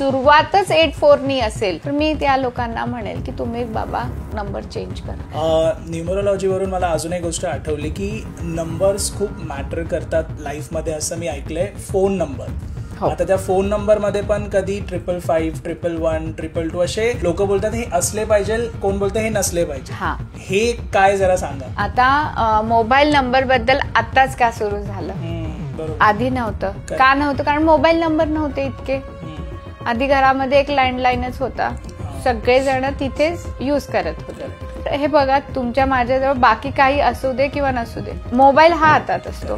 सुरुवातच 84 असेल तर मी त्या लोकांना म्हणेल की तुम्ही बाबा नंबर चेंज करा. न्यूमरोलॉजीवरून मला अजून एक गोष्ट आठवली की नंबर्स खूप मॅटर करतात लाईफमध्ये असं मी ऐकलंय. फोन नंबर, आता त्या फोन नंबर मध्ये पण कधी 555, 111, 222 असे लोक बोलतात हे असले पाहिजे, कोण बोलतं हे नसले पाहिजे. हे काय जरा सांगा. आता मोबाईल नंबर बद्दल आताच का सुरू झालं, आधी नव्हतं. का नव्हतं? कारण मोबाईल नंबर नव्हते इतके. आधी घरामध्ये एक लँडलाईनच होता, सगळेजण तिथेच यूज करत होते. हे बघा, तुमच्या माझ्याजवळ बाकी काही असू दे किंवा नसू दे, मोबाईल हा हातात असतो.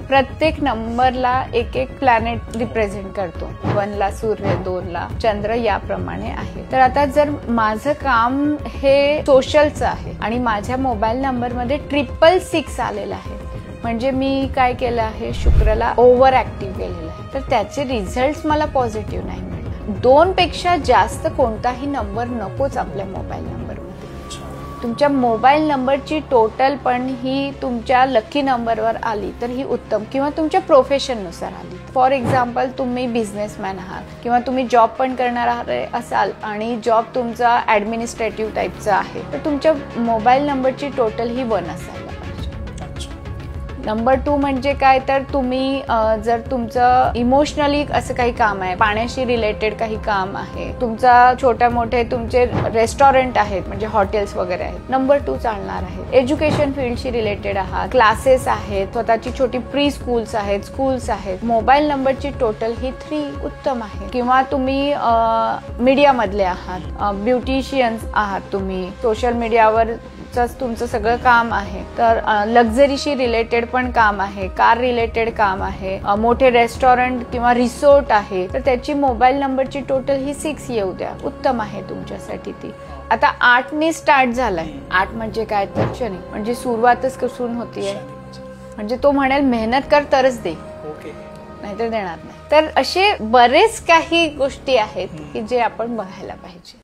प्रत्येक नंबरला एक एक प्लॅनेट रिप्रेझेंट करतो. 1 ला सूर्य, 2 ला चंद्र, याप्रमाणे आहे. तर आता जर माझं काम हे सोशलचं आहे आणि माझ्या मोबाईल नंबर मध्ये 666 आलेला आहे, म्हणजे मी काय केलं आहे, शुक्रला ओव्हर ऍक्टिव्ह केलेलं आहे, तर त्याचे रिझल्ट मला पॉझिटिव्ह नाही मिळणार. 2 पेक्षा जास्त कोणताही नंबर नकोच आपल्या मोबाईल नंबरमध्ये. तुमच्या मोबाईल नंबरची टोटल पण ही तुमच्या लकी नंबरवर आली तर ही उत्तम, किंवा तुमच्या प्रोफेशननुसार आली. फॉर एक्झाम्पल, तुम्ही बिझनेसमॅन आहात किंवा तुम्ही जॉब पण करणार असाल आणि जॉब तुमचा ऍडमिनिस्ट्रेटिव्ह टाईपचा आहे, तर तुमच्या मोबाईल नंबरची टोटल ही 1 असायला पाहिजे. नंबर 2 म्हणजे काय, तर तुम्ही जर तुमचं इमोशनली असं काही काम आहे, पाण्याशी रिलेटेड काही काम आहे, तुमचा छोट्या मोठे तुमचे रेस्टॉरंट आहेत म्हणजे हॉटेल्स वगैरे आहेत, नंबर 2 चालणार आहे. एज्युकेशन फील्डशी रिलेटेड आहात, क्लासेस आहेत, स्वतःची छोटी प्री स्कूल्स आहेत, स्कूल्स आहेत, मोबाईल नंबरची टोटल ही 3 उत्तम आहे. किंवा तुम्ही मीडिया मधले आहात, ब्युटिशियन्स आहात, तुम्ही सोशल मीडियावर तुमचं सगळं काम आहे, तर लक्झरीशी रिलेटेड पण काम आहे, कार रिलेटेड काम आहे, मोठे रेस्टॉरंट किंवा रिसोर्ट आहे, तर त्याची मोबाईल नंबरची टोटल ही 6 येऊ द्या, उत्तम आहे तुमच्यासाठी ती. आता 8 ने स्टार्ट झालाय. 8 म्हणजे काय, तर शनी, म्हणजे सुरुवातच कसून होतीये, म्हणजे तो म्हणेल मेहनत कर तरच दे, नाहीतर देणार नाही. तर असे बरेच काही गोष्टी आहेत की जे आपण बघायला पाहिजे.